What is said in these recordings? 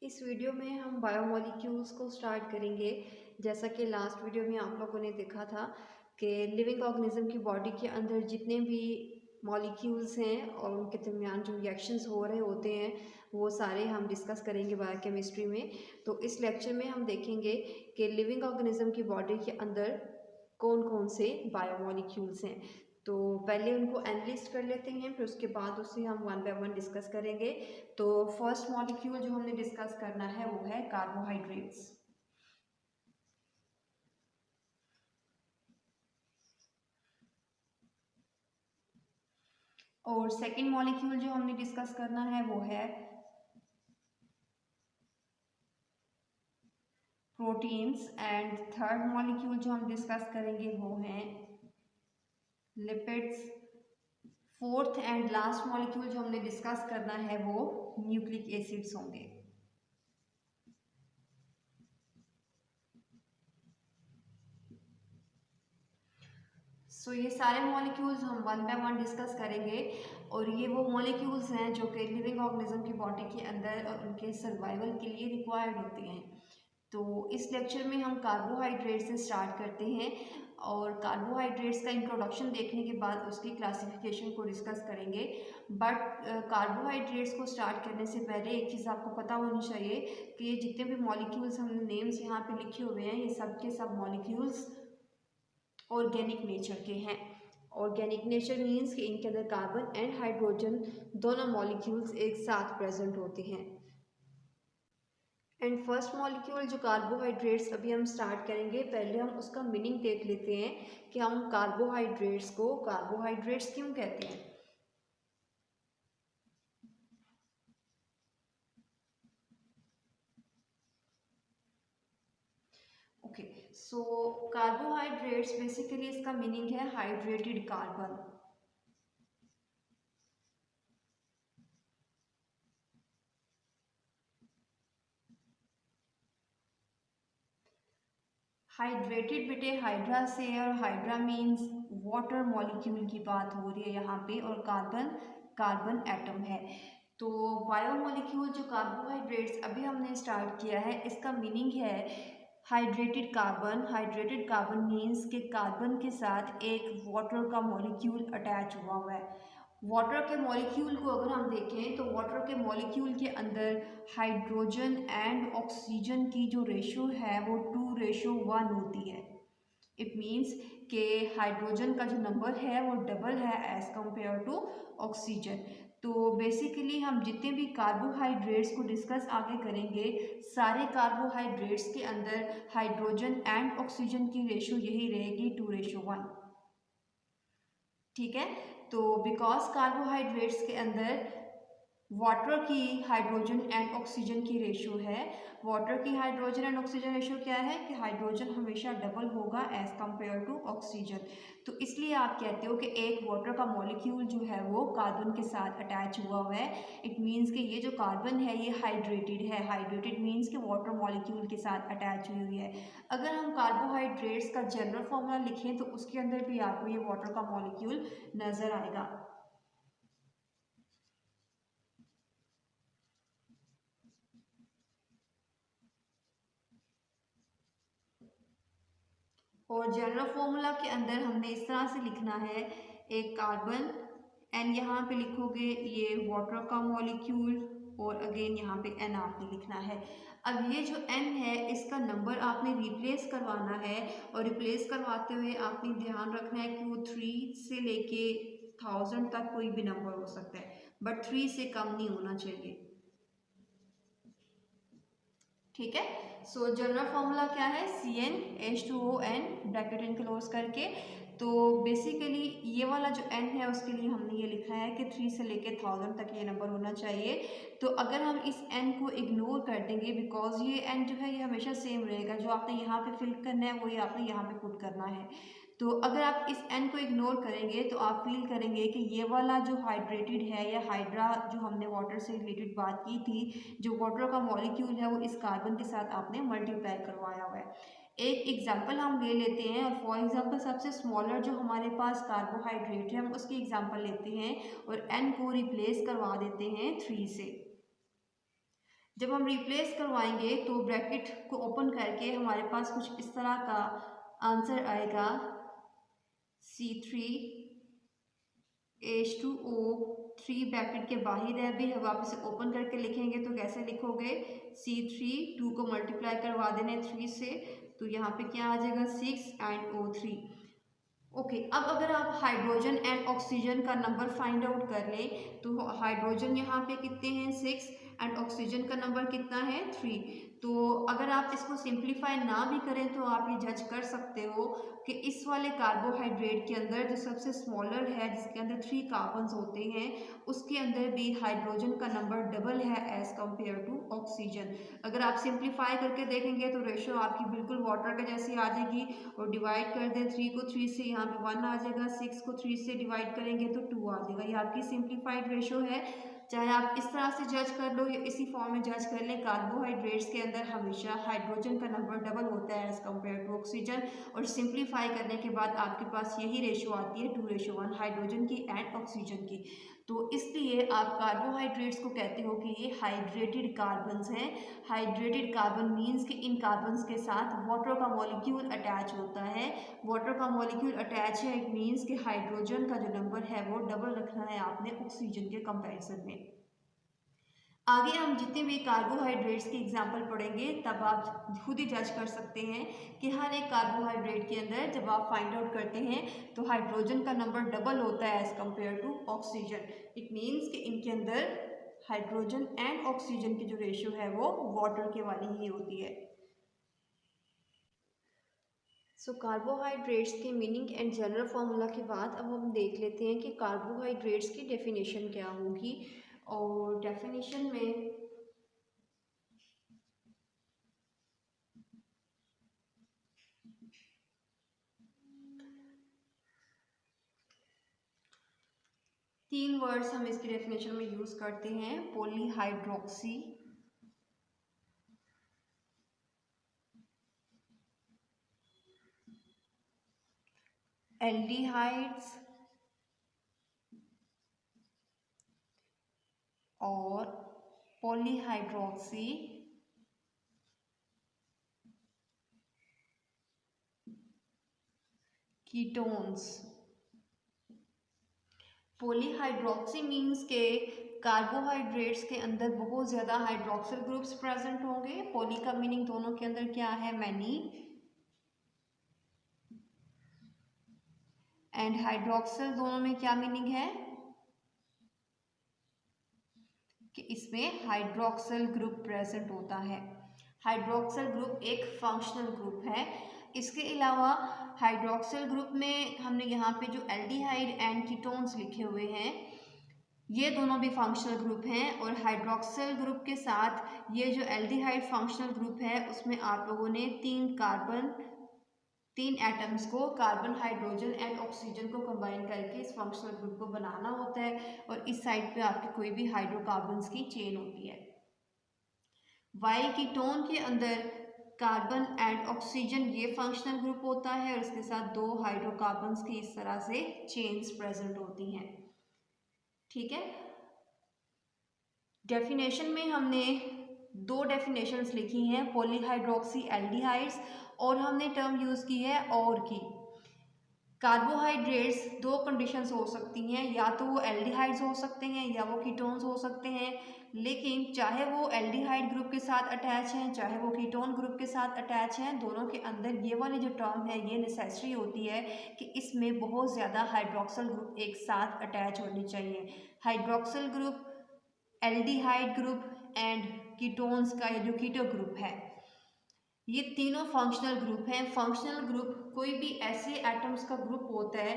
इस वीडियो में हम बायोमोलिक्यूल्स को स्टार्ट करेंगे। जैसा कि लास्ट वीडियो में आप लोगों ने देखा था कि लिविंग ऑर्गेनिज्म की बॉडी के अंदर जितने भी मॉलिक्यूल्स हैं और उनके दरमियान जो रिएक्शंस हो रहे होते हैं वो सारे हम डिस्कस करेंगे बायोकेमिस्ट्री में। तो इस लेक्चर में हम देखेंगे कि लिविंग ऑर्गेनिज्म की बॉडी के अंदर कौन कौन से बायोमोलिक्यूल्स हैं। तो पहले उनको एनालिस्ट कर लेते हैं, फिर उसके बाद उसे हम वन बाय वन डिस्कस करेंगे। तो फर्स्ट मॉलिक्यूल जो हमने डिस्कस करना है वो है कार्बोहाइड्रेट्स। और सेकंड मॉलिक्यूल जो हमने डिस्कस करना है वो है प्रोटीन्स। एंड थर्ड मॉलिक्यूल जो हम डिस्कस करेंगे वो हैं lipids. Fourth and last molecule जो हमने डिस्कस करना है वो न्यूक्लिक एसिड्स होंगे। ये सारे मॉलिक्यूल्स हम वन बाय वन डिस्कस करेंगे और ये वो मॉलिक्यूल्स हैं जो कि लिविंग ऑर्गेनिज्म की बॉडी के अंदर और उनके सर्वाइवल के लिए रिक्वायर्ड होते हैं। तो इस लेक्चर में हम कार्बोहाइड्रेट से स्टार्ट करते हैं और कार्बोहाइड्रेट्स का इंट्रोडक्शन देखने के बाद उसकी क्लासिफिकेशन को डिस्कस करेंगे। बट कार्बोहाइड्रेट्स को स्टार्ट करने से पहले एक चीज़ आपको पता होनी चाहिए कि ये जितने भी मॉलिक्यूल्स हमने नेम्स यहाँ पे लिखे हुए हैं ये सब के सब मॉलिक्यूल्स ऑर्गेनिक नेचर के हैं। ऑर्गेनिक नेचर मीन्स कि इनके अंदर कार्बन एंड हाइड्रोजन दोनों मॉलिक्यूल्स एक साथ प्रेजेंट होते हैं। एंड फर्स्ट मॉलिक्यूल जो कार्बोहाइड्रेट्स अभी हम स्टार्ट करेंगे, पहले हम उसका मीनिंग देख लेते हैं कि हम कार्बोहाइड्रेट्स को कार्बोहाइड्रेट्स क्यों कहते हैं। ओके, सो कार्बोहाइड्रेट्स बेसिकली इसका मीनिंग है हाइड्रेटेड कार्बन। हाइड्रेटेड बेटे हाइड्रा से, और हाइड्रा मीन्स वाटर मॉलिक्यूल की बात हो रही है यहाँ पे, और कार्बन कार्बन एटम है। तो बायोमोलिक्यूल जो कार्बोहाइड्रेट्स अभी हमने स्टार्ट किया है इसका मीनिंग है hydrated carbon. Hydrated carbon means के कार्बन के साथ एक वाटर का मॉलिक्यूल अटैच हुआ है। वाटर के मॉलिक्यूल को अगर हम देखें तो वाटर के मॉलिक्यूल के अंदर हाइड्रोजन एंड ऑक्सीजन की जो रेशो है वो 2:1 होती है। इट मीन्स के हाइड्रोजन का जो नंबर है वो डबल है एज कंपेयर टू ऑक्सीजन। तो बेसिकली हम जितने भी कार्बोहाइड्रेट्स को डिस्कस आगे करेंगे सारे कार्बोहाइड्रेट्स के अंदर हाइड्रोजन एंड ऑक्सीजन की रेशो यही रहेगी 2:1। ठीक है, तो बिकॉज कार्बोहाइड्रेट्स के अंदर वाटर की हाइड्रोजन एंड ऑक्सीजन की रेशो है, वाटर की हाइड्रोजन एंड ऑक्सीजन रेशो क्या है कि हाइड्रोजन हमेशा डबल होगा एज कंपेयर टू ऑक्सीजन। तो इसलिए आप कहते हो कि एक वाटर का मॉलिक्यूल जो है वो कार्बन के साथ अटैच हुआ है। इट मीन्स कि ये जो कार्बन है ये हाइड्रेटेड है। हाइड्रेटेड मीन्स कि वाटर मॉलिक्यूल के साथ अटैच हुई हुई है। अगर हम कार्बोहाइड्रेट्स का जनरल फॉर्मूला लिखें तो उसके अंदर भी आपको ये वाटर का मॉलिक्यूल नजर आएगा। और जनरल फॉर्मूला के अंदर हमने इस तरह से लिखना है, एक कार्बन एंड यहाँ पे लिखोगे ये वाटर का मॉलिक्यूल और अगेन यहाँ पे एन आपने लिखना है। अब ये जो एन है इसका नंबर आपने रिप्लेस करवाना है और रिप्लेस करवाते हुए आपने ध्यान रखना है कि वो 3 से लेके 1000 तक कोई भी नंबर हो सकता है, बट 3 से कम नहीं होना चाहिए। ठीक है, सो जनरल फॉर्मूला क्या है CnH2ON ब्रैकेट इनक्लोज करके। तो बेसिकली ये वाला जो n है उसके लिए हमने ये लिखा है कि 3 से लेके 1000 तक ये नंबर होना चाहिए। तो अगर हम इस n को इग्नोर कर देंगे बिकॉज ये n जो है ये हमेशा सेम रहेगा, जो आपने यहाँ पे फिल करना है वही आपने यहाँ पे पुट करना है। तो अगर आप इस n को इग्नोर करेंगे तो आप फील करेंगे कि ये वाला जो हाइड्रेटेड है या हाइड्रा जो हमने वाटर से रिलेटेड बात की थी, जो वाटर का मॉलिक्यूल है वो इस कार्बन के साथ आपने मल्टीप्लाई करवाया हुआ है। एक एग्जांपल हम ले लेते हैं और फॉर एग्जांपल सबसे स्मॉलर जो हमारे पास कार्बोहाइड्रेट है हम उसकी एग्जांपल लेते हैं और n को रिप्लेस करवा देते हैं 3 से। जब हम रिप्लेस करवाएंगे तो ब्रैकेट को ओपन करके हमारे पास कुछ इस तरह का आंसर आएगा, C3H2O, 3 ब्रैकेट के बाहर है। भी अब आप इसे ओपन करके लिखेंगे तो कैसे लिखोगे, C3, 2 को मल्टीप्लाई करवा देने 3 से, तो यहाँ पे क्या आ जाएगा 6 एंड O3। ओके अब अगर आप हाइड्रोजन एंड ऑक्सीजन का नंबर फाइंड आउट कर लें तो हाइड्रोजन यहाँ पे कितने हैं 6 एंड ऑक्सीजन का नंबर कितना है 3। तो अगर आप इसको सिंप्लीफाई ना भी करें तो आप ये जज कर सकते हो कि इस वाले कार्बोहाइड्रेट के अंदर जो सबसे स्मॉलर है जिसके अंदर 3 कार्बन्स होते हैं उसके अंदर भी हाइड्रोजन का नंबर डबल है एज कम्पेयर टू ऑक्सीजन। अगर आप सिंप्लीफाई करके देखेंगे तो रेशो आपकी बिल्कुल वाटर के जैसी आ जाएगी, और डिवाइड कर दें 3 को 3 से, यहाँ पे 1 आ जाएगा, 6 को 3 से डिवाइड करेंगे तो 2 आ जाएगा। ये आपकी सिंप्लीफाइड रेशो है। चाहे आप इस तरह से जज कर लो या इसी फॉर्म में जज कर लें, कार्बोहाइड्रेट्स के अंदर हमेशा हाइड्रोजन का नंबर डबल होता है एज कम्पेयर टू ऑक्सीजन, और सिंप्लीफाई करने के बाद आपके पास यही रेशो आती है 2:1 हाइड्रोजन की एंड ऑक्सीजन की। तो इसलिए आप कार्बोहाइड्रेट्स को कहते हो कि ये हाइड्रेटेड कार्बन्स हैं। हाइड्रेटेड कार्बन मीन्स कि इन कार्बन्स के साथ वाटर का मॉलिक्यूल अटैच होता है। वाटर का मॉलिक्यूल अटैच है, इट मीन्स कि हाइड्रोजन का जो नंबर है वो डबल रखना है आपने ऑक्सीजन के कंपैरिजन में। आगे हम जितने भी कार्बोहाइड्रेट्स की एग्जाम्पल पढ़ेंगे तब आप खुद ही जज कर सकते हैं कि हर एक कार्बोहाइड्रेट के अंदर जब आप फाइंड आउट करते हैं तो हाइड्रोजन का नंबर डबल होता है as compare to oxygen. It means कि इनके अंदर हाइड्रोजन एंड ऑक्सीजन की जो रेशियो है वो वाटर के वाली ही होती है। सो कार्बोहाइड्रेट्स की मीनिंग एंड जनरल फार्मूला के बाद अब हम देख लेते हैं कि कार्बोहाइड्रेट्स की डेफिनेशन क्या होगी। और डेफिनेशन में 3 वर्ड्स हम इसकी डेफिनेशन में यूज करते हैं, पॉलीहाइड्रोक्सी, एल्डिहाइड्स और पॉलीहाइड्रोक्सी कीटोन्स। पॉलीहाइड्रोक्सी मीन्स के कार्बोहाइड्रेट्स के अंदर बहुत ज़्यादा हाइड्रोक्सिल ग्रुप्स प्रेजेंट होंगे। पॉली का मीनिंग दोनों के अंदर क्या है, मैनी, एंड हाइड्रोक्सिल दोनों में क्या मीनिंग है कि इसमें हाइड्रोक्सिल ग्रुप प्रेजेंट होता है। हाइड्रोक्सिल ग्रुप एक फंक्शनल ग्रुप है। इसके अलावा हाइड्रोक्सिल ग्रुप में हमने यहाँ पे जो एल्डिहाइड एंड कीटोन्स लिखे हुए हैं ये दोनों भी फंक्शनल ग्रुप हैं, और हाइड्रोक्सिल ग्रुप के साथ ये जो एल्डिहाइड फंक्शनल ग्रुप है उसमें आप लोगों ने 3 एटम्स को, कार्बन, हाइड्रोजन एंड ऑक्सीजन को कंबाइन करके इस फंक्शनल ग्रुप को बनाना होता है, और इस साइड पे आपकी कोई भी हाइड्रोकार्बन्स की चेन होती है। वाइल कीटोन के अंदर कार्बन एंड ऑक्सीजन ये फंक्शनल ग्रुप होता है और इसके साथ 2 हाइड्रोकार्बन्स की इस तरह से चेन्स प्रेजेंट होती हैं। ठीक है, डेफिनेशन में हमने 2 डेफिनेशंस लिखी हैं, पॉलीहाइड्रोक्सी एल्डिहाइड्स, और हमने टर्म यूज़ की है और की। कार्बोहाइड्रेट्स 2 कंडीशंस हो सकती हैं, या तो वो एल्डिहाइड्स हो सकते हैं या वो कीटोन्स हो सकते हैं, लेकिन चाहे वो एल्डिहाइड ग्रुप के साथ अटैच हैं चाहे वो कीटोन ग्रुप के साथ अटैच हैं, दोनों के अंदर ये वाली जो टर्म है ये नेसेसरी होती है कि इसमें बहुत ज़्यादा हाइड्रोक्सिल ग्रुप एक साथ अटैच होनी चाहिए। Hydroxyl group, aldehyde group and ketones का ये जो कीटो ग्रुप है ये तीनों फंक्शनल ग्रुप हैं। फंक्शनल ग्रुप कोई भी ऐसे एटम्स का ग्रुप होता है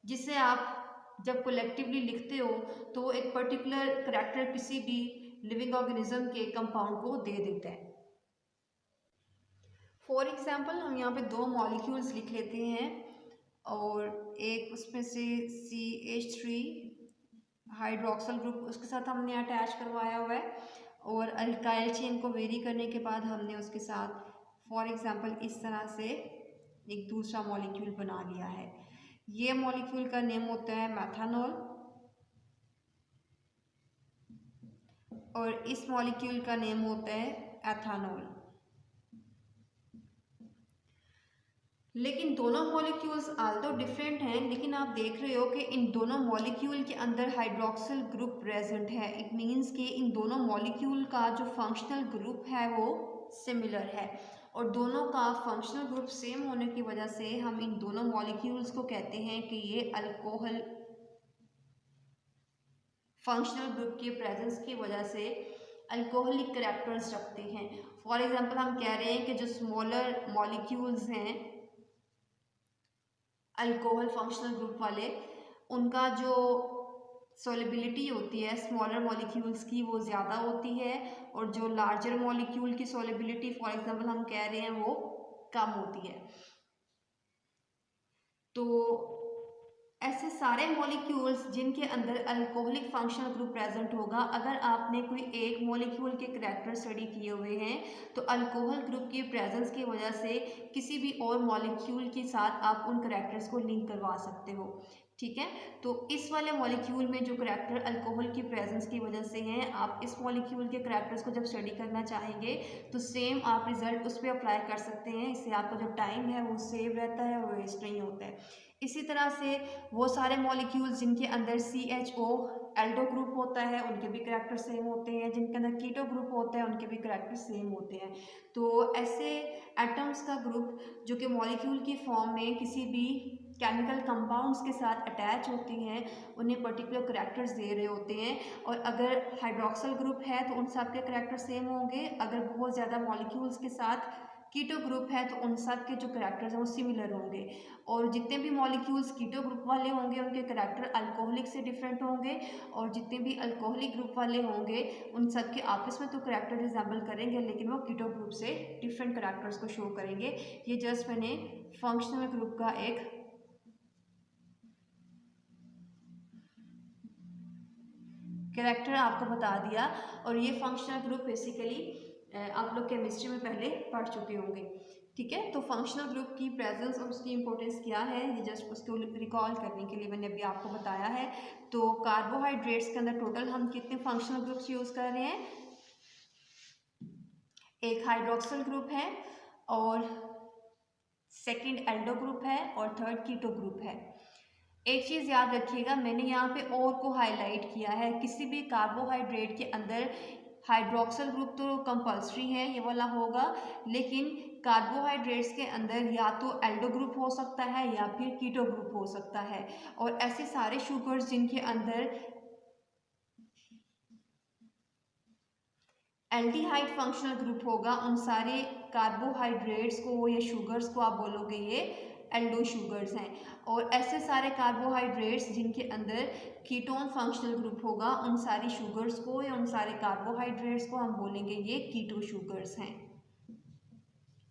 जिसे आप जब कलेक्टिवली लिखते हो तो एक पर्टिकुलर करैक्टर किसी भी लिविंग ऑर्गेनिज्म के कंपाउंड को दे देता है। फॉर एग्जांपल हम यहाँ पे 2 मॉलिक्यूल्स लिख लेते हैं, और एक उसमें से CH3 हाइड्रोक्सिल ग्रुप उसके साथ हमने अटैच करवाया हुआ है, और अल्काइल चेन को वेरी करने के बाद हमने उसके साथ फॉर एग्जांपल इस तरह से एक दूसरा मॉलिक्यूल बना लिया है। ये मॉलिक्यूल का नेम होता है मेथानॉल, और इस मॉलिक्यूल का नेम होता है एथानॉल। लेकिन दोनों मॉलिक्यूल्स आल्दो डिफरेंट हैं, लेकिन आप देख रहे हो कि इन दोनों मॉलिक्यूल के अंदर हाइड्रोक्सिल ग्रुप प्रेजेंट है। इट मीन्स कि इन दोनों मॉलिक्यूल का जो फंक्शनल ग्रुप है वो सिमिलर है, और दोनों का फंक्शनल ग्रुप सेम होने की वजह से हम इन दोनों मॉलिक्यूल्स को कहते हैं कि ये अल्कोहल फंक्शनल ग्रुप के प्रेजेंस की वजह से अल्कोहलिक करेक्टर्स रखते हैं। फॉर एग्जांपल हम कह रहे हैं कि जो स्मॉलर मॉलिक्यूल्स हैं अल्कोहल फंक्शनल ग्रुप वाले, उनका जो सोलिबिलिटी होती है स्मॉलर मॉलिक्यूल्स की वो ज़्यादा होती है, और जो लार्जर मॉलिक्यूल की सोलिबिलिटी फॉर एग्जांपल हम कह रहे हैं वो कम होती है। तो ऐसे सारे मॉलिक्यूल्स जिनके अंदर अल्कोहलिक फंक्शनल ग्रुप प्रेजेंट होगा, अगर आपने कोई एक मॉलिक्यूल के करैक्टर स्टडी किए हुए हैं तो अल्कोहल ग्रुप की प्रेजेंस की वजह से किसी भी और मॉलिक्यूल के साथ आप उन करैक्टर्स को लिंक करवा सकते हो। ठीक है, तो इस वाले मॉलिक्यूल में जो करैक्टर अल्कोहल की प्रेजेंस की वजह से हैं, आप इस मॉलिक्यूल के करैक्टर्स को जब स्टडी करना चाहेंगे तो सेम आप रिजल्ट उस पर अप्लाई कर सकते हैं। इससे आपका जो टाइम है वो सेव रहता है और वेस्ट नहीं होता है। इसी तरह से वो सारे मॉलिक्यूल्स जिनके अंदर CHO एल्डो ग्रुप होता है उनके भी करैक्टर सेम होते हैं, जिनके अंदर कीटो ग्रुप होता है उनके भी करैक्टर सेम होते हैं। तो ऐसे एटम्स का ग्रुप जो कि मॉलिक्यूल की फॉर्म में किसी भी केमिकल कंपाउंड्स के साथ अटैच होती हैं, उन्हें पर्टिकुलर करैक्टर्स दे रहे होते हैं। और अगर हाइड्रोक्सिल ग्रुप है तो उन सब के करैक्टर सेम होंगे, अगर बहुत ज़्यादा मॉलिक्यूल्स के साथ कीटो ग्रुप है तो उन सब के जो करैक्टर्स हैं वो सिमिलर होंगे। और जितने भी मॉलिक्यूल्स कीटो ग्रुप वाले होंगे उनके करैक्टर अल्कोहलिक से डिफरेंट होंगे, और जितने भी अल्कोहलिक ग्रुप वाले होंगे उन सब के आपस में तो करैक्टर रिजेंबल करेंगे, लेकिन वो कीटो ग्रुप से डिफरेंट करैक्टर्स को शो करेंगे। ये जस्ट मैंने फंक्शनल ग्रुप का एक कैरेक्टर आपको बता दिया। और ये फंक्शनल ग्रुप बेसिकली आप लोग केमिस्ट्री में पहले पढ़ चुके होंगे। ठीक है, तो फंक्शनल ग्रुप की प्रेजेंस और उसकी इंपॉर्टेंस क्या है, ये जस्ट उसको रिकॉल करने के लिए मैंने अभी आपको बताया है। तो कार्बोहाइड्रेट्स के अंदर टोटल हम कितने फंक्शनल ग्रुप्स यूज़ कर रहे हैं, एक हाइड्रोक्सिल ग्रुप है, और सेकंड एल्डो ग्रुप है, और थर्ड कीटो ग्रुप है। एक चीज़ याद रखिएगा, मैंने यहाँ पे और को हाईलाइट किया है, किसी भी कार्बोहाइड्रेट के अंदर हाइड्रोक्सिल ग्रुप तो कंपल्सरी है, ये वाला होगा, लेकिन कार्बोहाइड्रेट्स के अंदर या तो एल्डो ग्रुप हो सकता है या फिर कीटो ग्रुप हो सकता है। और ऐसे सारे शुगर्स जिनके अंदर एल्डिहाइड फंक्शनल ग्रुप होगा, उन सारे कार्बोहाइड्रेट्स को या शुगर्स को आप बोलोगे ये एल्डो शुगर्स हैं। और ऐसे सारे कार्बोहाइड्रेट्स जिनके अंदर कीटोन फंक्शनल ग्रुप होगा, उन सारी शुगर्स को या उन सारे कार्बोहाइड्रेट्स को हम बोलेंगे ये कीटो शुगर्स हैं।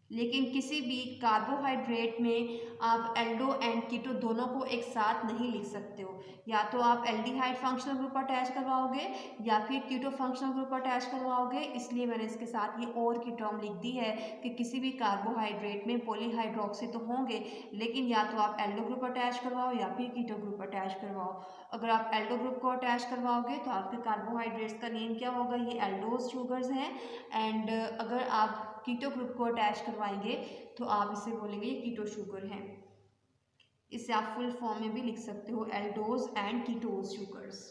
लेकिन किसी भी कार्बोहाइड्रेट में आप एल्डो एंड कीटो दोनों को एक साथ नहीं लिख सकते हो, या तो आप एल्डिहाइड फंक्शनल ग्रुप अटैच करवाओगे या फिर कीटो फंक्शनल ग्रुप अटैच करवाओगे। इसलिए मैंने इसके साथ ये और की टर्म लिख दी है कि किसी भी कार्बोहाइड्रेट में पॉलीहाइड्रोक्सी तो होंगे, लेकिन या तो आप एल्डो ग्रुप अटैच करवाओ या फिर कीटो ग्रुप अटैच करवाओ। अगर आप एल्डो ग्रुप को अटैच करवाओगे तो आपके कार्बोहाइड्रेट्स का नेम क्या होगा, ये एल्डोज शुगर्स हैं। एंड अगर आप कीटो ग्रुप को अटैच करवाएंगे तो आप इसे बोलेंगे ये कीटो शुगर है। इसे आप फुल फॉर्म में भी लिख सकते हो, एल्डोज एंड कीटोज शुगर्स।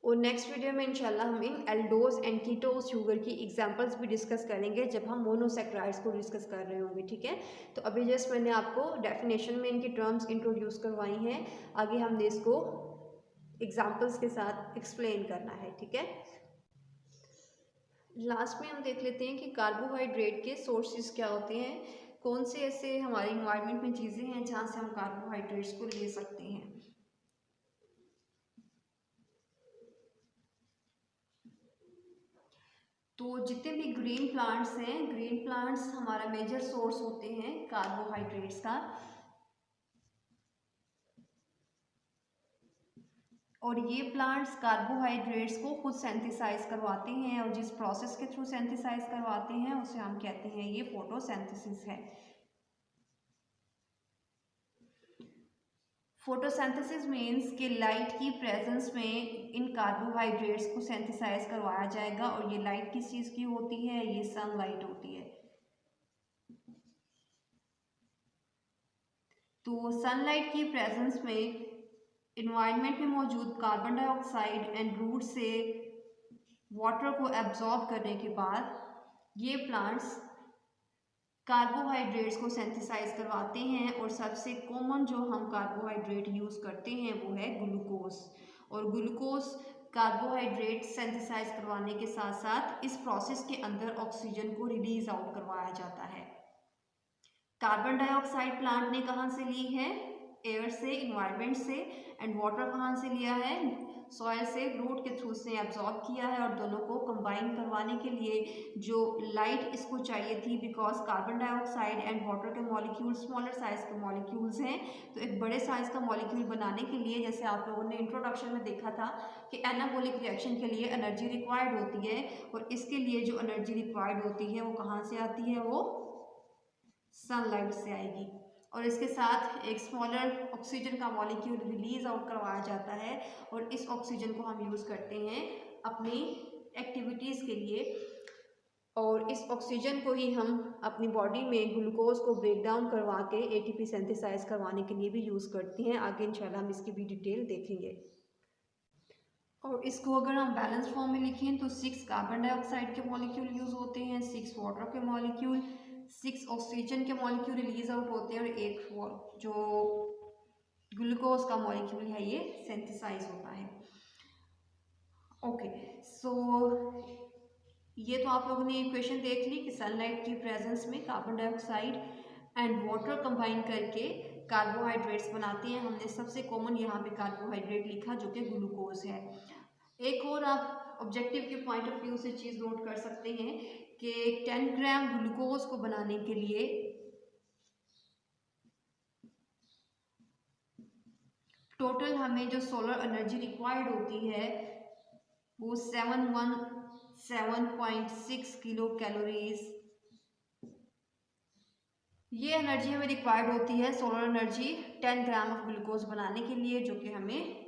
और नेक्स्ट वीडियो में इंशाल्लाह हम इन एल्डोज एंड कीटोज शुगर की एग्जांपल्स भी डिस्कस करेंगे जब हम मोनोसैकराइड्स को डिस्कस कर रहे होंगे। ठीक है, तो अभी जस्ट मैंने आपको डेफिनेशन में इनकी टर्म्स इंट्रोड्यूस करवाई हैं, आगे हमने इसको एग्जाम्पल्स के साथ एक्सप्लेन करना है। ठीक है, लास्ट में हम देख लेते हैं कि कार्बोहाइड्रेट के सोर्सेज क्या होते हैं, कौन से ऐसे हमारे इन्वायरमेंट में चीज़ें हैं जहाँ से हम कार्बोहाइड्रेट्स को ले सकते हैं। तो जितने भी ग्रीन प्लांट्स हैं, ग्रीन प्लांट्स हमारा मेजर सोर्स होते हैं कार्बोहाइड्रेट्स का। और ये प्लांट्स कार्बोहाइड्रेट्स को खुद सेंथिसाइज करवाते हैं, और जिस प्रोसेस के थ्रू सेंथिसाइज करवाते हैं उसे हम कहते हैं ये फोटोसिंथेसिस है। फोटोसिंथेसिस मीन्स कि लाइट की प्रेजेंस में इन कार्बोहाइड्रेट्स को सिंथेसाइज करवाया जाएगा, और ये लाइट किस चीज़ की होती है, ये सनलाइट होती है। तो सनलाइट की प्रेजेंस में इन्वायरमेंट में मौजूद कार्बन डाइऑक्साइड एंड रूट से वाटर को एब्जॉर्ब करने के बाद ये प्लांट्स कार्बोहाइड्रेट्स को सिंथेसाइज करवाते हैं, और सबसे कॉमन जो हम कार्बोहाइड्रेट यूज़ करते हैं वो है ग्लूकोज। और ग्लूकोज कार्बोहाइड्रेट सिंथेसाइज करवाने के साथ साथ इस प्रोसेस के अंदर ऑक्सीजन को रिलीज आउट करवाया जाता है। कार्बन डाइऑक्साइड प्लांट ने कहाँ से ली है, एयर से, इन्वायरमेंट से, एंड वाटर कहाँ से लिया है, सॉइल से, रूट के थ्रू से एब्जॉर्ब किया है। और दोनों को कंबाइन करवाने के लिए जो लाइट इसको चाहिए थी, because carbon dioxide and water के मॉलिक्यूल स्मॉलर साइज के मॉलिक्यूल्स हैं, तो एक बड़े साइज का मॉलिक्यूल बनाने के लिए, जैसे आप लोगों ने इंट्रोडक्शन में देखा था कि एनाबॉलिक रिएक्शन के लिए एनर्जी रिक्वायर्ड होती है, और इसके लिए जो एनर्जी रिक्वायर्ड होती है वो कहाँ से आती है, वो सनलाइट से आएगी। और इसके साथ एक स्मॉलर ऑक्सीजन का मॉलिक्यूल रिलीज आउट करवाया जाता है, और इस ऑक्सीजन को हम यूज़ करते हैं अपनी एक्टिविटीज़ के लिए, और इस ऑक्सीजन को ही हम अपनी बॉडी में ग्लूकोज को ब्रेक डाउन करवा के एटीपी सिंथेसाइज करवाने के लिए भी यूज़ करते हैं। आगे इंशाल्लाह हम इसकी भी डिटेल देखेंगे। और इसको अगर हम बैलेंस फॉर्म में लिखें तो 6 कार्बन डाइऑक्साइड के मॉलिक्यूल यूज़ होते हैं, 6 वाटर के मॉलिक्यूल, 6 ऑक्सीजन के मॉलिक्यूल रिलीज आउट होते हैं, और एक जो ग्लूकोज का मॉलिक्यूल है ये सिंथेसाइज होता है। ओके, सो ये तो आप लोगों ने इक्वेशन देख ली कि सनलाइट की प्रेजेंस में carbon dioxide and water combine करके कार्बोहाइड्रेट्स बनाते हैं। हमने सबसे कॉमन यहाँ पे कार्बोहाइड्रेट लिखा जो कि ग्लूकोज है। एक और आप ऑब्जेक्टिव के पॉइंट ऑफ व्यू से चीज़ नोट कर सकते हैं कि 10 ग्राम ग्लूकोज को बनाने के लिए टोटल हमें जो सोलर एनर्जी रिक्वायर्ड होती है वो 717.6 किलो कैलोरीज, ये एनर्जी हमें रिक्वायर्ड होती है solar energy 10 gram of glucose बनाने के लिए, जो कि हमें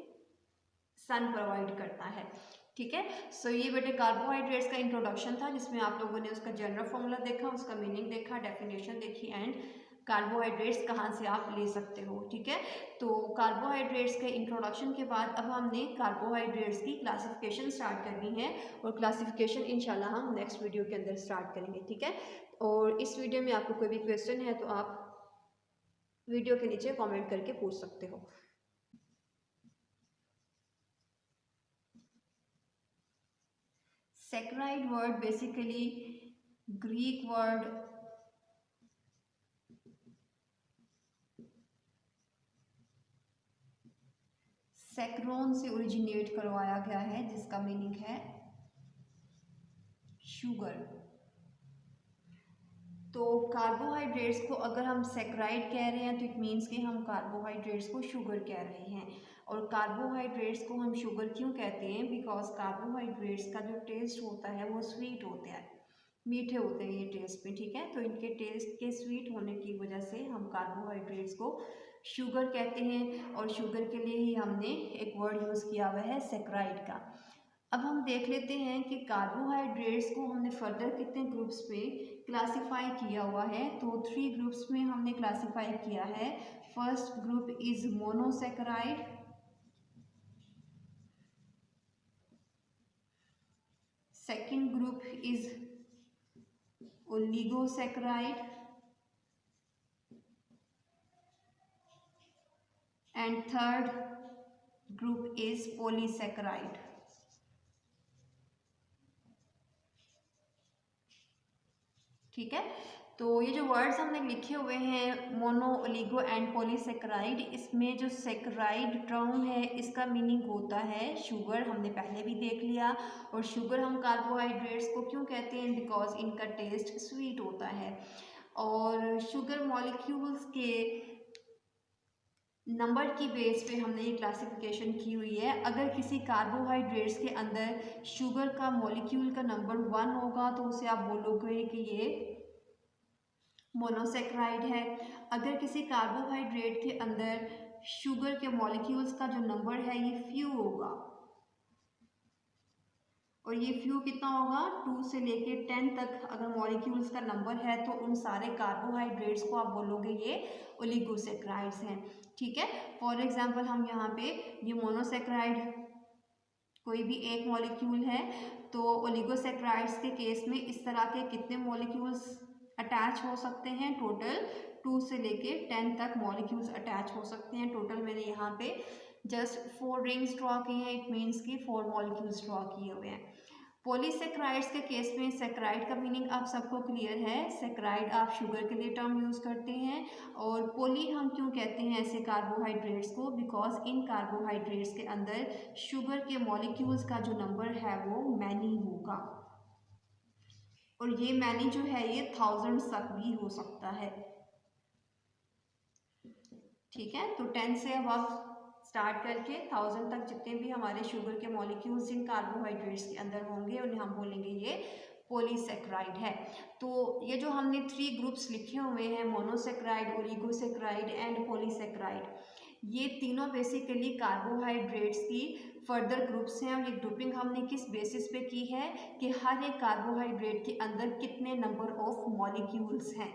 सन प्रोवाइड करता है। ठीक है, सो ये बेटे कार्बोहाइड्रेट्स का इंट्रोडक्शन था, जिसमें आप लोगों ने उसका जनरल फॉर्मूला देखा, उसका मीनिंग देखा, डेफिनेशन देखी, एंड कार्बोहाइड्रेट्स कहाँ से आप ले सकते हो। ठीक है, तो कार्बोहाइड्रेट्स के इंट्रोडक्शन के बाद अब हमने कार्बोहाइड्रेट्स की क्लासिफिकेशन स्टार्ट करनी है, और क्लासिफिकेशन इंशाल्लाह हम नेक्स्ट वीडियो के अंदर स्टार्ट करेंगे। ठीक है, और इस वीडियो में आपको कोई भी क्वेश्चन है तो आप वीडियो के नीचे कमेंट करके पूछ सकते हो। Saccharide word basically Greek word sakcharon से ओरिजिनेट करवाया गया है, जिसका मीनिंग है शुगर। तो कार्बोहाइड्रेट्स को अगर हम सैकराइड कह रहे हैं तो इट मीन्स कि हम कार्बोहाइड्रेट्स को शुगर कह रहे हैं। और कार्बोहाइड्रेट्स को हम शुगर क्यों कहते हैं, बिकॉज कार्बोहाइड्रेट्स का जो टेस्ट होता है वो स्वीट होता है, मीठे होते हैं ये टेस्ट में। ठीक है, तो इनके टेस्ट के स्वीट होने की वजह से हम कार्बोहाइड्रेट्स को शुगर कहते हैं, और शुगर के लिए ही हमने एक वर्ड यूज़ किया हुआ है सैकराइड का। अब हम देख लेते हैं कि कार्बोहाइड्रेट्स को हमने फर्दर कितने ग्रुप्स में क्लासिफाई किया हुआ है। तो 3 ग्रुप्स में हमने क्लासिफाई किया है। First group is monosaccharide, second group is oligosaccharide, and third group is polysaccharide. ठीक है, तो ये जो वर्ड्स हमने लिखे हुए हैं मोनो, ओलिगो एंड पॉलीसैकराइड, इसमें जो सैकराइड टर्म है इसका मीनिंग होता है शुगर, हमने पहले भी देख लिया। और शुगर हम कार्बोहाइड्रेट्स को क्यों कहते हैं, बिकॉज इनका टेस्ट स्वीट होता है। और शुगर मॉलिक्यूल्स के नंबर की बेस पे हमने ये क्लासिफिकेशन की हुई है। अगर किसी कार्बोहाइड्रेट्स के अंदर शुगर का मॉलिक्यूल का नंबर 1 होगा तो उसे आप बोलोगे कि ये मोनोसैकराइड है। अगर किसी कार्बोहाइड्रेट के अंदर शुगर के मॉलिक्यूल्स का जो नंबर है ये फ्यू होगा, और ये फ्यू कितना होगा 2 से लेके 10 तक अगर मॉलिक्यूल्स का नंबर है तो उन सारे कार्बोहाइड्रेट्स को आप बोलोगे ये ओलिगोसेक्राइड्स हैं। ठीक है, फॉर एग्जांपल हम यहाँ पे ये मोनोसेक्राइड कोई भी एक मॉलिक्यूल है, तो ओलिगोसेक्राइड्स के केस में इस तरह के कितने मॉलिक्यूल्स अटैच हो सकते हैं, टोटल 2 से लेके 10 तक मॉलिक्यूल्स अटैच हो सकते हैं। टोटल मैंने यहाँ पे जस्ट 4 रिंग्स ड्रॉ की हैं, इट मीन्स कि 4 मॉलिक्यूल्स ड्रॉ किए हुए हैं। पॉलीसेक्राइड्स के केस में सेक्राइड का मीनिंग आप सबको क्लियर है, सेक्राइड आप शुगर के लिए टर्म यूज करते हैं। और पोली हम क्यों कहते हैं ऐसे कार्बोहाइड्रेट्स को, बिकॉज इन कार्बोहाइड्रेट्स के अंदर शुगर के मॉलिक्यूल्स का जो नंबर है वो मैनी होगा, और ये मैनी जो है ये 1000 तक भी हो सकता है। ठीक है, तो 10 से अब स्टार्ट करके 1000 तक जितने भी हमारे शुगर के मॉलिक्यूल्स इन कार्बोहाइड्रेट्स के अंदर होंगे उन्हें हम बोलेंगे ये पॉलीसेक्राइड है। तो ये जो हमने 3 ग्रुप्स लिखे हुए हैं, मोनोसेक्राइड, ओलिगोसेक्राइड एंड पॉलीसेक्राइड, ये तीनों बेसिकली कार्बोहाइड्रेट्स की फर्दर ग्रुप्स हैं। और ये ग्रुपिंग हमने किस बेसिस पे की है कि हर एक कार्बोहाइड्रेट के अंदर कितने नंबर ऑफ मॉलिक्यूल्स हैं,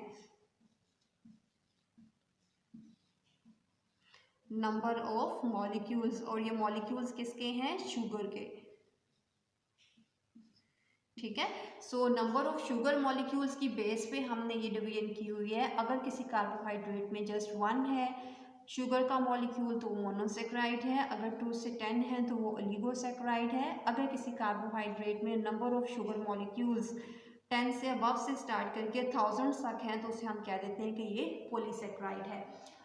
नंबर ऑफ मॉलिक्यूल्स, और ये मॉलिक्यूल्स किसके हैं, शुगर के। ठीक है, so number of sugar molecules की बेस पे हमने ये डिवीजन की हुई है। अगर किसी कार्बोहाइड्रेट में जस्ट 1 है शुगर का मॉलिक्यूल तो वो मोनोसेक्राइड है, अगर 2 से 10 है तो वो ओलिगोसेक्राइड है। अगर किसी कार्बोहाइड्रेट में नंबर ऑफ शुगर मॉलिक्यूल्स 10 से अबव से स्टार्ट करके 1000 तक हैं तो उसे हम कह देते हैं कि ये पॉलीसेक्राइड है।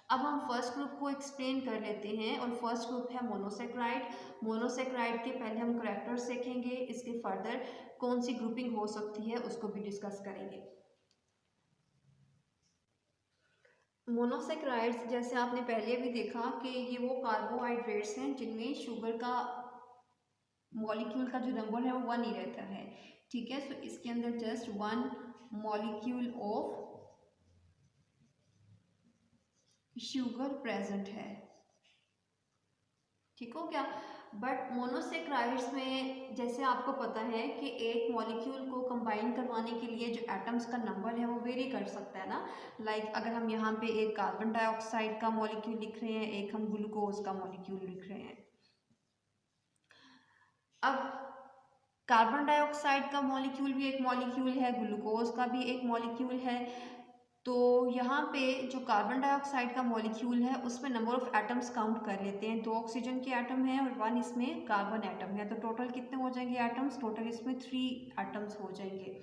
अब हम फर्स्ट ग्रुप को एक्सप्लेन कर लेते हैं, और फर्स्ट ग्रुप है मोनोसेक्राइड। मोनोसेक्राइड के पहले हम करैक्टर्स देखेंगे, इसके फर्दर कौन सी ग्रुपिंग हो सकती है उसको भी डिस्कस करेंगे। मोनोसेक्राइड्स जैसे आपने पहले भी देखा कि ये वो कार्बोहाइड्रेट्स हैं जिनमें शुगर का मॉलिक्यूल का जो नंबर है वो 1 ही रहता है। ठीक है, सो इसके अंदर just 1 molecule of sugar present है। ठीक हो क्या, बट मोनोसेक्राइड्स में जैसे आपको पता है कि एक मॉलिक्यूल को कंबाइन करवाने के लिए जो एटम्स का नंबर है वो वेरी कर सकता है ना। लाइक अगर हम यहाँ पे एक कार्बन डाइऑक्साइड का मॉलिक्यूल लिख रहे हैं, एक हम ग्लूकोज का मॉलिक्यूल लिख रहे हैं। अब कार्बन डाइऑक्साइड का मॉलिक्यूल भी एक मॉलिक्यूल है, ग्लूकोज का भी एक मॉलिक्यूल है। तो यहाँ पे जो कार्बन डाइऑक्साइड का मॉलिक्यूल है उसमें नंबर ऑफ एटम्स काउंट कर लेते हैं। 2 ऑक्सीजन के एटम हैं और 1 इसमें कार्बन एटम है, तो टोटल कितने हो जाएंगे एटम्स, टोटल इसमें 3 एटम्स हो जाएंगे।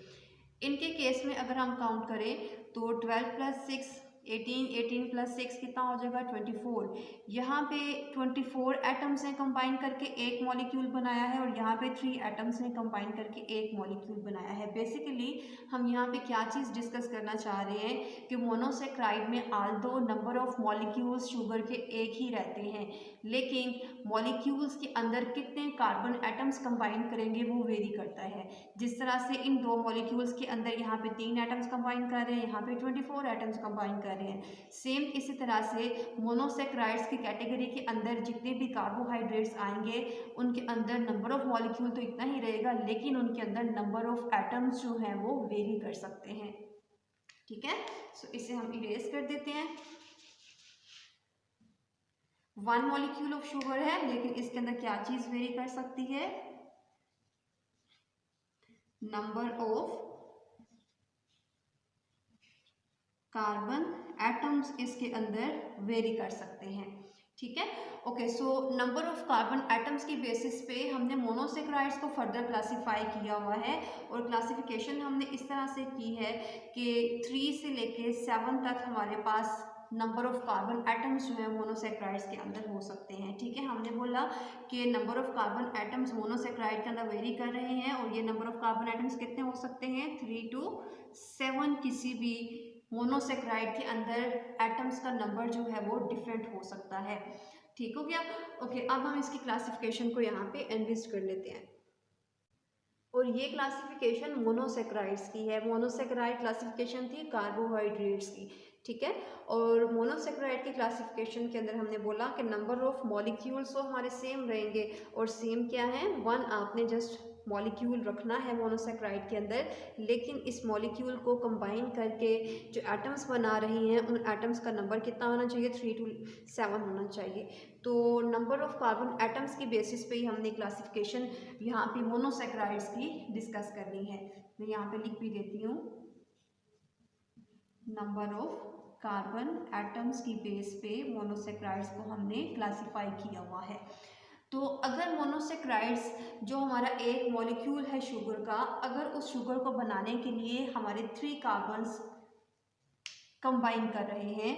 इनके केस में अगर हम काउंट करें तो 12 + 6 18, 18 + 6 कितना हो जाएगा 24। यहाँ पे 24 एटम्स ने कंबाइन करके एक मॉलिक्यूल बनाया है, और यहाँ पे 3 एटम्स ने कंबाइन करके एक मॉलिक्यूल बनाया है। बेसिकली हम यहाँ पे क्या चीज़ डिस्कस करना चाह रहे हैं कि मोनोसेक्राइड में Aldous number of molecules sugar के एक ही रहते हैं, लेकिन मॉलिक्यूल्स के अंदर कितने कार्बन एटम्स कंबाइन करेंगे वो वेरी करता है। जिस तरह से इन 2 मॉलिक्यूल्स के अंदर यहाँ पे 3 एटम्स कंबाइन कर रहे हैं, यहाँ पे 24 एटम्स कंबाइन कर रहे हैं। सेम इसी तरह से मोनोसेक्राइड्स की कैटेगरी के अंदर जितने भी कार्बोहाइड्रेट्स आएंगे उनके अंदर नंबर ऑफ मॉलिक्यूल तो इतना ही रहेगा, लेकिन उनके अंदर नंबर ऑफ एटम्स जो हैं वो वेरी कर सकते हैं। ठीक है, सो इसे हम इरेज कर देते हैं। 1 मॉलिक्यूल ऑफ शुगर है, लेकिन इसके अंदर क्या चीज वेरी कर सकती है, नंबर ऑफ कार्बन एटम्स इसके अंदर वेरी कर सकते हैं। ठीक है, okay, so number of carbon atoms की बेसिस पे हमने मोनोसेक्राइड्स को फर्दर क्लासिफाई किया हुआ है, और क्लासिफिकेशन हमने इस तरह से की है कि 3 से लेके 7 तक हमारे पास नंबर ऑफ कार्बन एटम्स जो है मोनोसेक्राइड्स के अंदर हो सकते हैं। ठीक है, हमने बोला कि number of carbon atoms monosaccharide के अंदर वेरी कर रहे हैं, और ये नंबर ऑफ कार्बन एटम्स कितने हो सकते हैं 3 to 7। किसी भी मोनोसेक्राइड के अंदर एटम्स का नंबर जो है वो डिफरेंट हो सकता है। ठीक हो गया, ओके, अब हम इसकी क्लासिफिकेशन को यहाँ पे एनलिस्ट कर लेते हैं। और ये क्लासिफिकेशन मोनोसेक्राइड्स की है। मोनोसेक्राइड क्लासिफिकेशन थी कार्बोहाइड्रेट्स की, ठीक है। और मोनोसेक्राइड की क्लासिफिकेशन के अंदर हमने बोला कि नंबर ऑफ मॉलिक्यूल्स तो हमारे सेम रहेंगे, और सेम क्या है, 1 आपने जस्ट मॉलिक्यूल रखना है मोनोसेक्राइड के अंदर, लेकिन इस मॉलिक्यूल को कंबाइन करके जो एटम्स बना रही हैं उन एटम्स का नंबर कितना होना चाहिए, 3 to 7 होना चाहिए। तो नंबर ऑफ कार्बन एटम्स की बेसिस पे ही हमने क्लासिफिकेशन यहाँ पे मोनोसेक्राइड्स की डिस्कस करनी है। मैं यहाँ पे लिख भी देती हूँ, नंबर ऑफ कार्बन एटम्स की बेस पे मोनोसेक्राइड्स को हमने क्लासिफाई किया हुआ है। तो अगर मोनोसेक्राइड्स जो हमारा एक मॉलिक्यूल है शुगर का, अगर उस शुगर को बनाने के लिए हमारे 3 कार्बन्स कंबाइन कर रहे हैं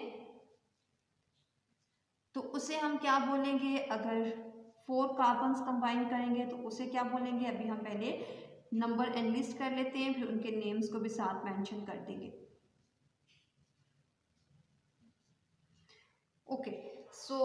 तो उसे हम क्या बोलेंगे। अगर 4 कार्बन्स कंबाइन करेंगे तो उसे क्या बोलेंगे। अभी हम पहले नंबर एनलिस्ट कर लेते हैं, फिर उनके नेम्स को भी साथ मेंशन कर देंगे। ओके, सो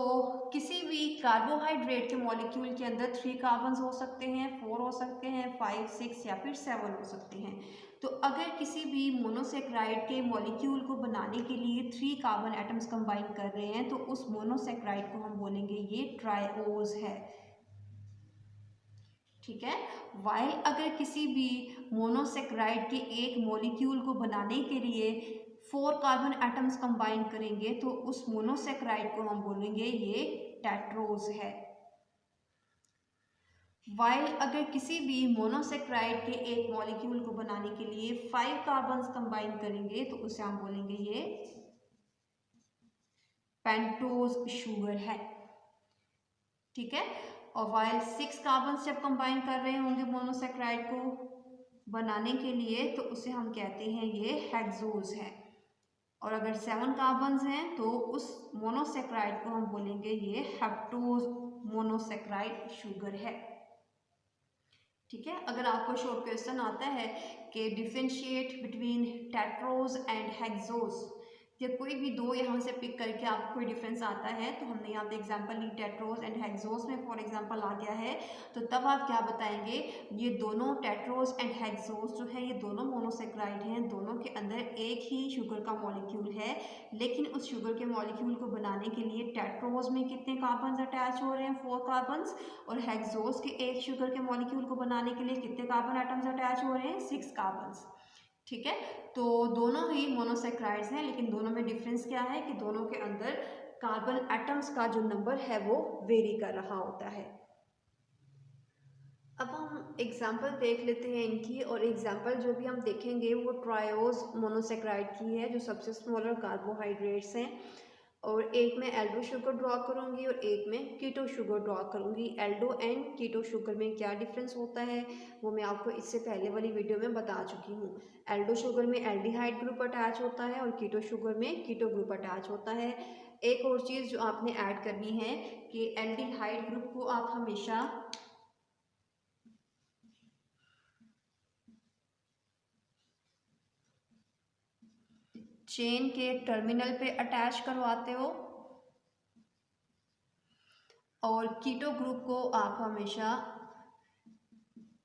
किसी भी कार्बोहाइड्रेट के मॉलिक्यूल के अंदर 3 कार्बन्स हो सकते हैं, 4 हो सकते हैं, 5, 6 या फिर 7 हो सकते हैं। तो अगर किसी भी मोनोसेक्राइड के मॉलिक्यूल को बनाने के लिए 3 कार्बन एटम्स कंबाइन कर रहे हैं तो उस मोनोसेक्राइड को हम बोलेंगे ये ट्राइओज है, ठीक है। वाइल अगर किसी भी मोनोसेक्राइड के एक मॉलिक्यूल को बनाने के लिए 4 कार्बन एटम्स कंबाइन करेंगे तो उस मोनोसेक्राइड को हम बोलेंगे ये टेट्रोज है। वाइल अगर किसी भी मोनोसेक्राइड के एक मॉलिक्यूल को बनाने के लिए 5 कार्बन्स कंबाइन करेंगे तो उसे हम बोलेंगे ये पेंटोज शुगर है, ठीक है। और वाइल 6 कार्बन्स जब कंबाइन कर रहे होंगे मोनोसेक्राइड को बनाने के लिए तो उसे हम कहते हैं ये हेक्सोज है। और अगर 7 कार्बन्स हैं तो उस मोनोसेक्राइड को हम बोलेंगे ये हेप्टोज मोनोसेक्राइड शुगर है, ठीक है। अगर आपको शॉर्ट क्वेश्चन आता है कि differentiate between tetrose and hexose, या कोई भी दो यहाँ से पिक करके आपको कोई डिफरेंस आता है, तो हमने यहाँ पे एग्जांपल ली टेट्रोज एंड हेक्सोज में फॉर एग्जांपल आ गया है, तो तब आप क्या बताएंगे, ये दोनों टेट्रोज एंड हेक्सोज जो है ये दोनों मोनोसेक्राइड हैं, दोनों के अंदर एक ही शुगर का मॉलिक्यूल है, लेकिन उस शुगर के मॉलिक्यूल को बनाने के लिए टेट्रोज में कितने कार्बन्स अटैच हो रहे हैं, 4 कार्बन्स, और हेक्सोज के एक शुगर के मॉलिक्यूल को बनाने के लिए कितने कार्बन एटम्स अटैच हो रहे हैं, 6 कार्बन्स, ठीक है। तो दोनों ही मोनोसेक्राइड्स हैं, लेकिन दोनों में डिफरेंस क्या है कि दोनों के अंदर कार्बन एटम्स का जो नंबर है वो वेरी कर रहा होता है। अब हम एग्जाम्पल देख लेते हैं इनकी, और एग्जाम्पल जो भी हम देखेंगे वो ट्रायोज मोनोसेक्राइड की है जो सबसे स्मॉलर कार्बोहाइड्रेट्स हैं, और एक में एल्डो शुगर ड्रॉ करूंगी और एक में कीटो शुगर ड्रॉ करूंगी। एल्डो एंड कीटो शुगर में क्या डिफरेंस होता है वो मैं आपको इससे पहले वाली वीडियो में बता चुकी हूँ। एल्डो शुगर में एल्डिहाइड ग्रुप अटैच होता है और कीटो शुगर में कीटो ग्रुप अटैच होता है। एक और चीज़ जो आपने ऐड करनी है कि एल्डिहाइड ग्रुप को आप हमेशा चेन के टर्मिनल पे अटैच करवाते हो, और कीटो ग्रुप को आप हमेशा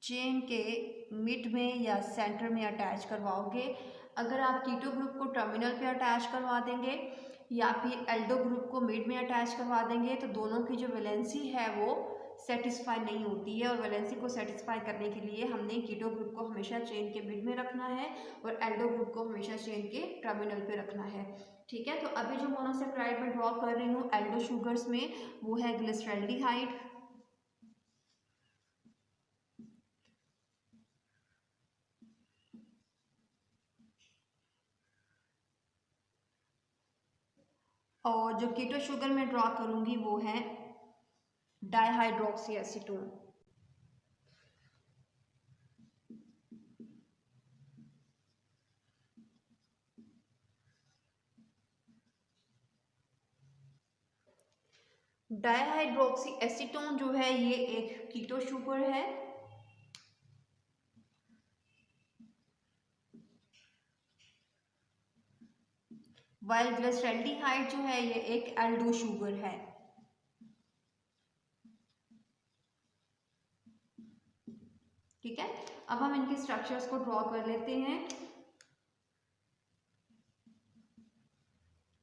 चेन के मिड में या सेंटर में अटैच करवाओगे। अगर आप कीटो ग्रुप को टर्मिनल पे अटैच करवा देंगे या फिर एल्डो ग्रुप को मिड में अटैच करवा देंगे तो दोनों की जो वैलेंसी है वो सेटिस्फाई नहीं होती है, और वैलेंसी को सेटिस्फाई करने के लिए हमने कीटो ग्रुप को हमेशा चेन के मिड में रखना है और एल्डो ग्रुप को हमेशा चेन के टर्मिनल पे रखना है, ठीक है। तो अभी जो मोनोसेक्राइड में ड्रॉ कर रही हूँ एल्डो शुगर्स में वो है ग्लिसरॉल्डिहाइड, और जो कीटो शुगर में ड्रॉ करूंगी वो है डाइहाइड्रोक्सी एसीटोन। डाइहाइड्रोक्सी एसीटोन जो है ये एक कीटो शुगर है, वाइल ग्लिसरॉल्डिहाइड जो है ये एक एल्डो शुगर है। ठीक है, अब हम इनके स्ट्रक्चर्स को ड्रॉ कर लेते हैं।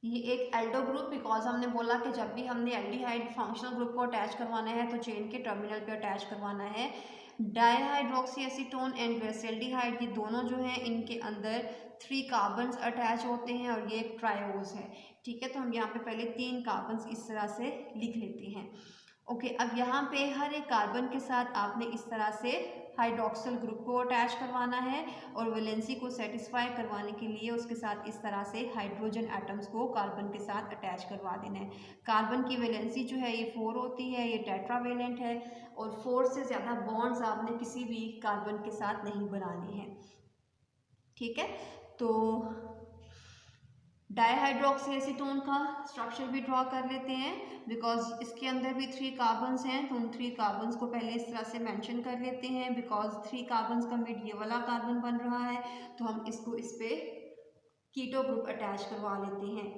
ये एक एल्डो ग्रुप, बिकॉज हमने बोला कि जब भी हमने एल्डिहाइड फंक्शनल ग्रुप को अटैच करवाना है तो चेन के टर्मिनल पे अटैच करवाना है। डाईहाइड्रोक्सी एसीटोन एंड वेसेल्डिहाइड, ये दोनों जो हैं इनके अंदर 3 कार्बन्स अटैच होते हैं और ये एक ट्रायोज है। ठीक है, तो हम यहाँ पे पहले 3 कार्बन्स इस तरह से लिख लेते हैं। ओके, अब यहाँ पे हर एक कार्बन के साथ आपने इस तरह से हाइड्रोक्सिल ग्रुप को अटैच करवाना है और वैलेंसी को सेटिस्फाई करवाने के लिए उसके साथ इस तरह से हाइड्रोजन एटम्स को कार्बन के साथ अटैच करवा देना है। कार्बन की वैलेंसी जो है ये 4 होती है, ये टेट्रावेलेंट है और 4 से ज़्यादा बॉन्ड्स आपने किसी भी कार्बन के साथ नहीं बनाने हैं। ठीक है, तो डाईहाइड्रोक्सी एसीटोन का स्ट्रक्चर भी ड्रॉ कर लेते हैं, बिकॉज इसके अंदर भी 3 कार्बन्स हैं, तो उन 3 कार्बन्स को पहले इस तरह से मेंशन कर लेते हैं। बिकॉज 3 कार्बन्स का मिड ये वाला कार्बन बन रहा है, तो हम इसको इस पे कीटो ग्रुप अटैच करवा लेते हैं।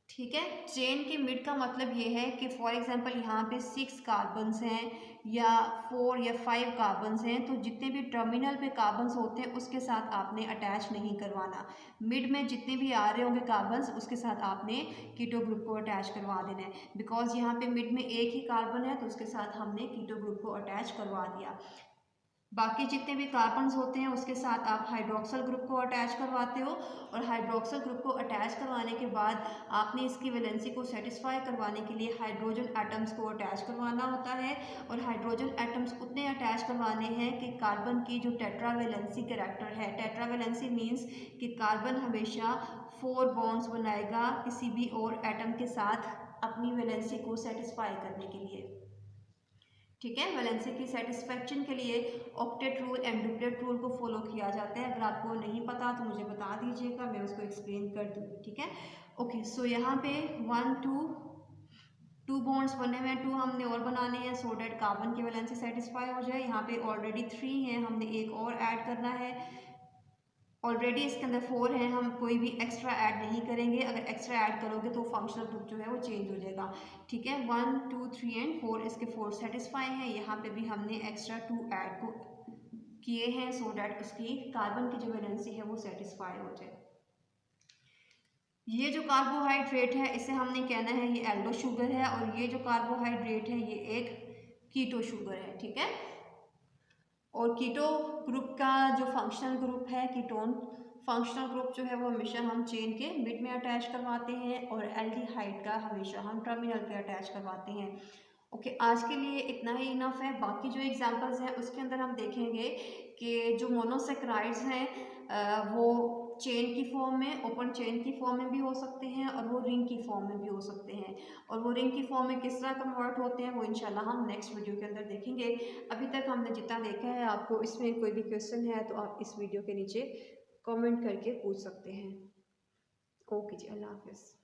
ठीक है, चेन के मिड का मतलब ये है कि फॉर एग्जांपल यहाँ पे 6 कार्बन्स हैं या 4 या 5 कार्बन्स हैं, तो जितने भी टर्मिनल पे कार्बन्स होते हैं उसके साथ आपने अटैच नहीं करवाना। मिड में जितने भी आ रहे होंगे कार्बन्स उसके साथ आपने कीटो ग्रुप को अटैच करवा देना है। बिकॉज यहाँ पे मिड में एक ही कार्बन है तो उसके साथ हमने कीटो ग्रुप को अटैच करवा दिया। बाकी जितने भी कार्बन्स होते हैं उसके साथ आप हाइड्रोक्सिल ग्रुप को अटैच करवाते हो और हाइड्रोक्सिल ग्रुप को अटैच करवाने के बाद आपने इसकी वैलेंसी को सेटिस्फाई करवाने के लिए हाइड्रोजन एटम्स को अटैच करवाना होता है। और हाइड्रोजन एटम्स उतने अटैच करवाने हैं कि कार्बन की जो टेट्रावेलेंसी कैरेक्टर है, टेट्रावेलेंसी मीन्स कि कार्बन हमेशा 4 बॉन्ड्स बनाएगा किसी भी और एटम के साथ अपनी वैलेंसी को सेटिस्फाई करने के लिए। ठीक है, वैलेंसी की सेटिस्फेक्शन के लिए octet rule and duplet rule को फॉलो किया जाता है। अगर आपको नहीं पता तो मुझे बता दीजिएगा, मैं उसको एक्सप्लेन कर दूँगी। ठीक है, ओके, सो यहाँ पे 2 बॉन्ड्स बने हुए हैं, 2 हमने और बनाने हैं सो डैट कार्बन की वैलेंसी सेटिस्फाई हो जाए। यहाँ पे ऑलरेडी 3 हैं, हमने एक और ऐड करना है। ऑलरेडी इसके अंदर 4 हैं, हम कोई भी एक्स्ट्रा ऐड नहीं करेंगे। अगर एक्स्ट्रा ऐड करोगे तो फंक्शनल ग्रुप जो है वो चेंज हो जाएगा। ठीक है, 1 2 3 एंड 4, इसके 4 सेटिस्फाई हैं। यहाँ पे भी हमने एक्स्ट्रा 2 ऐड को किए हैं सो डैट उसकी कार्बन की जो वैलेंसी है वो सेटिस्फाई हो जाए। ये जो कार्बोहाइड्रेट है इसे हमने कहना है ये एल्डो शुगर है और ये जो कार्बोहाइड्रेट है ये एक कीटो शुगर है। ठीक है, और कीटो ग्रुप का जो फंक्शनल ग्रुप है कीटोन फंक्शनल ग्रुप जो है वो हमेशा हम चेन के मिड में अटैच करवाते हैं और एल्डिहाइड का हमेशा हम टर्मिनल पे अटैच करवाते हैं। ओके, आज के लिए इतना ही इनफ है। बाकी जो एग्जांपल्स हैं उसके अंदर हम देखेंगे कि जो मोनोसेक्राइड्स हैं वो चेन की फॉर्म में, ओपन चेन की फॉर्म में भी हो सकते हैं और वो रिंग की फॉर्म में भी हो सकते हैं। और वो रिंग की फॉर्म में किस तरह कन्वर्ट होते हैं वो इंशाल्लाह हम नेक्स्ट वीडियो के अंदर देखेंगे। अभी तक हमने जितना देखा है, आपको इसमें कोई भी क्वेश्चन है तो आप इस वीडियो के नीचे कमेंट करके पूछ सकते हैं। ओके जी, अल्लाह हाफिज़।